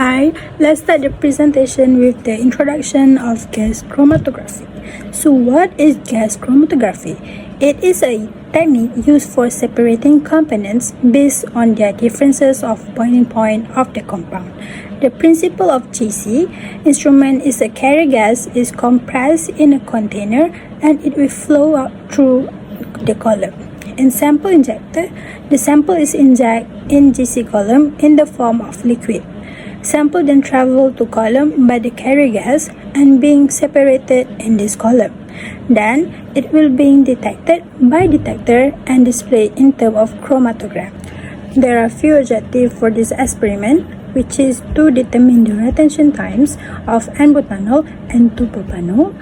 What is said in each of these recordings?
Hi, let's start the presentation with the introduction of gas chromatography. So what is gas chromatography? It is a technique used for separating components based on their differences of boiling point of the compound. The principle of GC instrument is a carrier gas is compressed in a container and it will flow out through the column. In sample injector, the sample is injected in GC column in the form of liquid. Sample then travel to column by the carrier gas and being separated in this column. Then it will be detected by detector and displayed in terms of chromatogram. There are few objectives for this experiment, which is to determine the retention times of N-butanol and 2-propanol,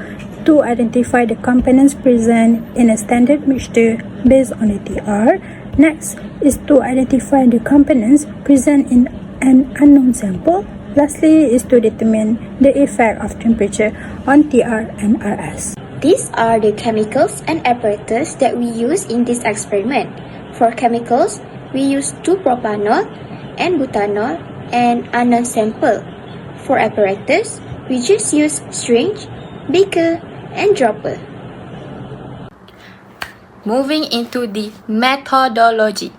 to identify the components present in a standard mixture based on the TR. Next is to identify the components present in an unknown sample. Lastly is to determine the effect of temperature on TR and RS. These are the chemicals and apparatus that we use in this experiment. For chemicals, we use 2-propanol and butanol and unknown sample. For apparatus, we just use syringe, beaker, and dropper. Moving into the methodology.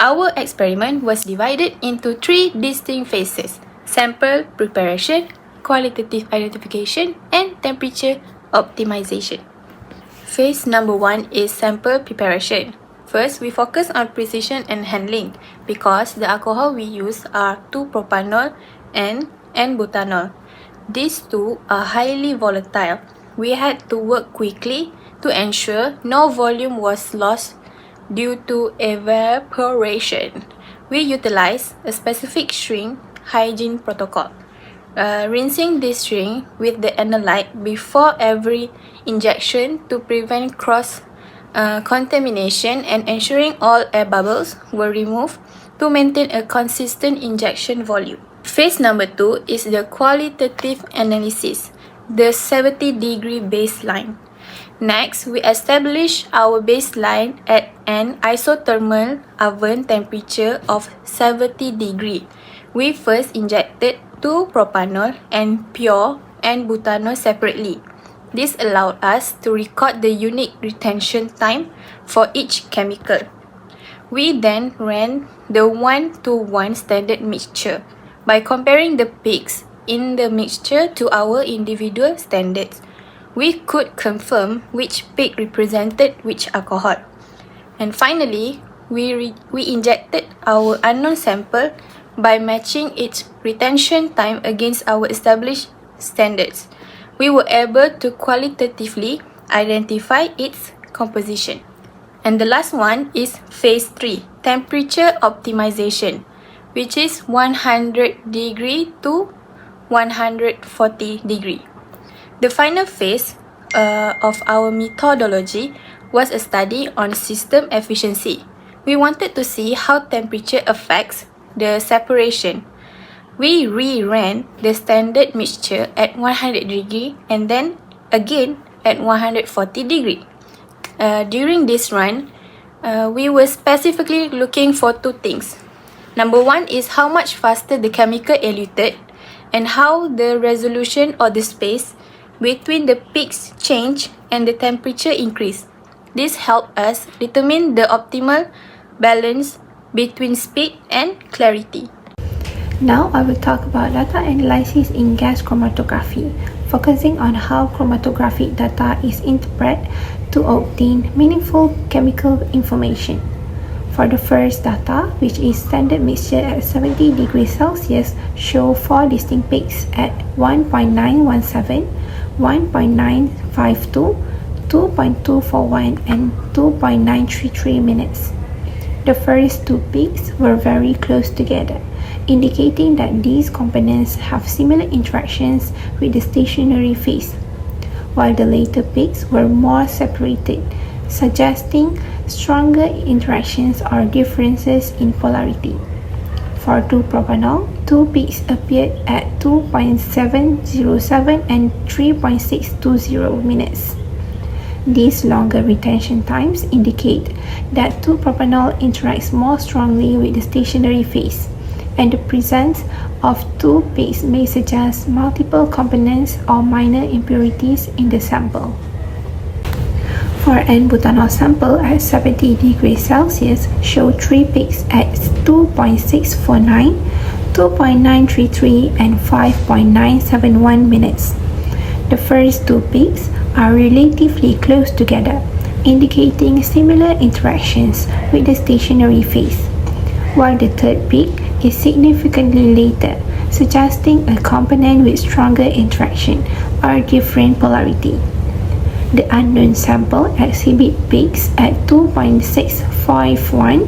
Our experiment was divided into 3 distinct phases: sample preparation, qualitative identification, and temperature optimization. Phase number 1 is sample preparation. First, we focus on precision and handling because the alcohol we use are 2-propanol and N-butanol. These two are highly volatile. We had to work quickly to ensure no volume was lost due to evaporation. We utilize a specific shrink hygiene protocol, rinsing this shrink with the analyte before every injection to prevent cross contamination and ensuring all air bubbles were removed to maintain a consistent injection volume. Phase number 2 is the qualitative analysis, the 70-degree baseline. Next, we establish our baseline at an isothermal oven temperature of 70 degrees. We first injected 2-propanol and pure N-butanol separately. This allowed us to record the unique retention time for each chemical. We then ran the 1-to-1 standard mixture by comparing the peaks in the mixture to our individual standards. We could confirm which peak represented which alcohol. And finally, we injected our unknown sample by matching its retention time against our established standards. We were able to qualitatively identify its composition. And the last one is phase 3, temperature optimization, which is 100 degree to 140 degree. The final phase of our methodology was a study on system efficiency. We wanted to see how temperature affects the separation. We re-ran the standard mixture at 100 degree and then again at 140 degree. During this run, we were specifically looking for 2 things. Number 1 is how much faster the chemical eluted and how the resolution or the space between the peaks change and the temperature increase. This helped us determine the optimal balance between speed and clarity. Now I will talk about data analysis in gas chromatography, focusing on how chromatographic data is interpreted to obtain meaningful chemical information. For the first data, which is standard mixture at 70 degrees Celsius, show 4 distinct peaks at 1.917, 1.952, 2.241 and 2.933 minutes. The first 2 peaks were very close together, indicating that these components have similar interactions with the stationary phase, while the later peaks were more separated, suggesting stronger interactions or differences in polarity. For 2-propanol, 2 peaks appeared at 2.707 and 3.620 minutes. These longer retention times indicate that 2-propanol interacts more strongly with the stationary phase, and the presence of two peaks may suggest multiple components or minor impurities in the sample. For an butanol sample at 70 degrees Celsius, show three peaks at 2.649, 2.933 and 5.971 minutes. The first two peaks are relatively close together, indicating similar interactions with the stationary phase, while the third peak is significantly later, suggesting a component with stronger interaction or different polarity. The unknown sample exhibit peaks at 2.651,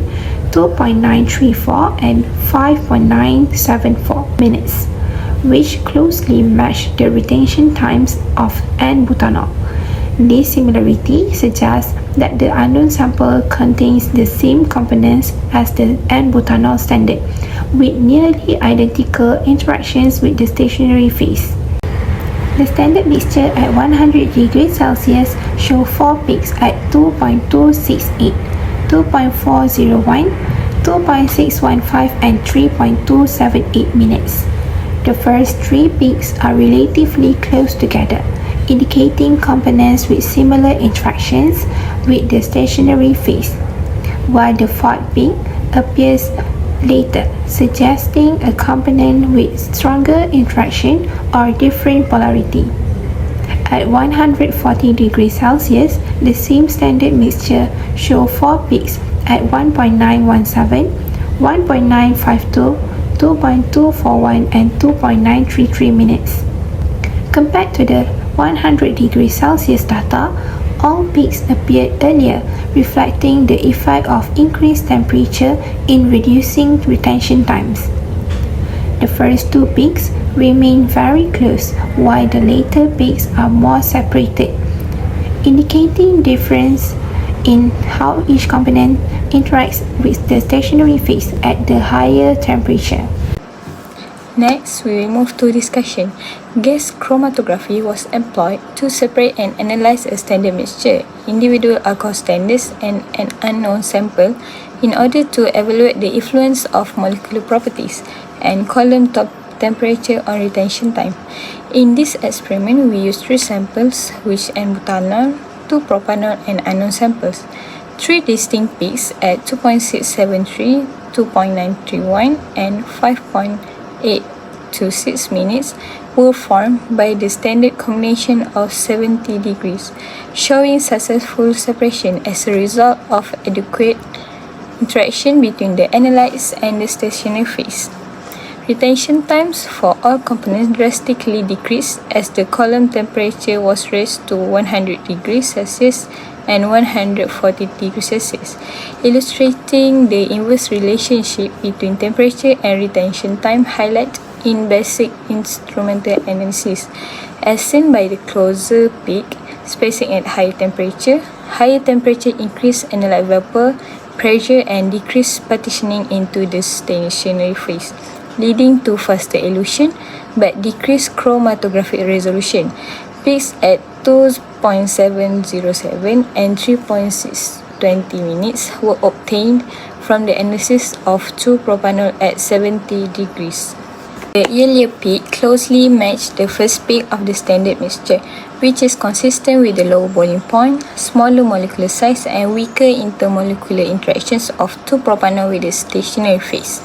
2.934 and 5.974 minutes, which closely match the retention times of N-butanol. This similarity suggests that the unknown sample contains the same components as the N-butanol standard, with nearly identical interactions with the stationary phase. The standard mixture at 100 degrees Celsius show four peaks at 2.268, 2.401, 2.615 and 3.278 minutes. The first three peaks are relatively close together, indicating components with similar interactions with the stationary phase, while the fourth peak appears later, suggesting a component with stronger interaction or different polarity. At 140 degrees Celsius, the same standard mixture show four peaks at 1.917, 1.952, 2.241 and 2.933 minutes. Compared to the 100 degrees Celsius data, all peaks appeared earlier, reflecting the effect of increased temperature in reducing retention times. The first two peaks remain very close, while the later peaks are more separated, indicating difference in how each component interacts with the stationary phase at the higher temperature. Next, we will move to discussion. Gas chromatography was employed to separate and analyze a standard mixture, individual alcohol standards, and an unknown sample in order to evaluate the influence of molecular properties and column top temperature on retention time. In this experiment, we used three samples, which N-butanol, two propanol, and unknown samples. Three distinct peaks at 2.673, 2.931, and 5.826 minutes were formed by the standard combination of 70 degrees, showing successful separation as a result of adequate interaction between the analytes and the stationary phase. Retention times for all components drastically decreased as the column temperature was raised to 100 degrees Celsius and 140 degrees Celsius, illustrating the inverse relationship between temperature and retention time highlighted in basic instrumental analysis. As seen by the closer peak spacing at higher temperature increased analyte vapor pressure and decreased partitioning into the stationary phase, leading to faster elution but decreased chromatographic resolution. Peaks at 2.707 and 3.620 minutes were obtained from the analysis of 2-propanol at 70 degrees. The earlier peak closely matched the first peak of the standard mixture, which is consistent with the lower boiling point, smaller molecular size, and weaker intermolecular interactions of 2-propanol with the stationary phase.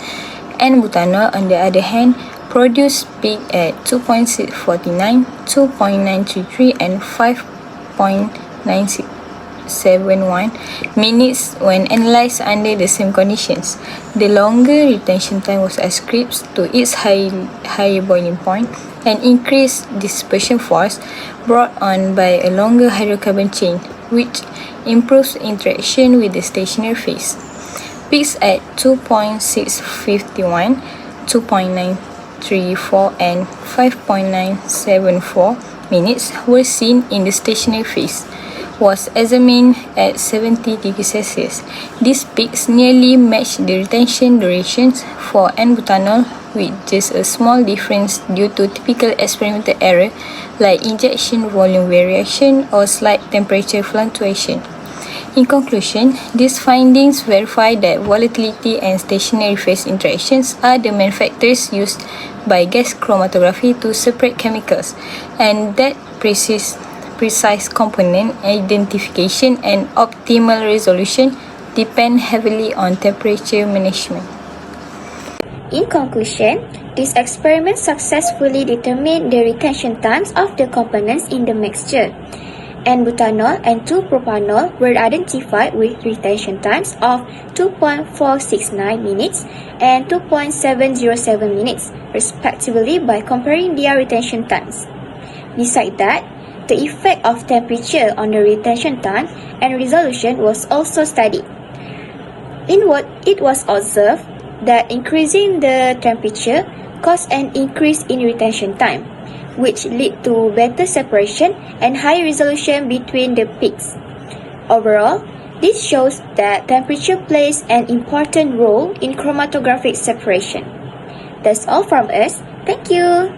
N-butanol, on the other hand, produced peak at 2.649, 2.933, and 5.971 minutes when analyzed under the same conditions. The longer retention time was ascribed to its higher boiling point and increased dispersion force brought on by a longer hydrocarbon chain, which improves interaction with the stationary phase. Peaks at 2.651, 2.934 and 5.974 minutes were seen in the stationary phase, was examined at 70 degrees Celsius. These peaks nearly match the retention durations for N-butanol with just a small difference due to typical experimental error like injection volume variation or slight temperature fluctuation. In conclusion, these findings verify that volatility and stationary phase interactions are the main factors used by gas chromatography to separate chemicals, and that precise component identification and optimal resolution depend heavily on temperature management. In conclusion, this experiment successfully determined the retention times of the components in the mixture. N-butanol and 2-propanol were identified with retention times of 2.469 minutes and 2.707 minutes, respectively, by comparing their retention times. Besides that, the effect of temperature on the retention time and resolution was also studied. In what it was observed that increasing the temperature caused an increase in retention time, which lead to better separation and high resolution between the peaks. Overall, this shows that temperature plays an important role in chromatographic separation. That's all from us. Thank you.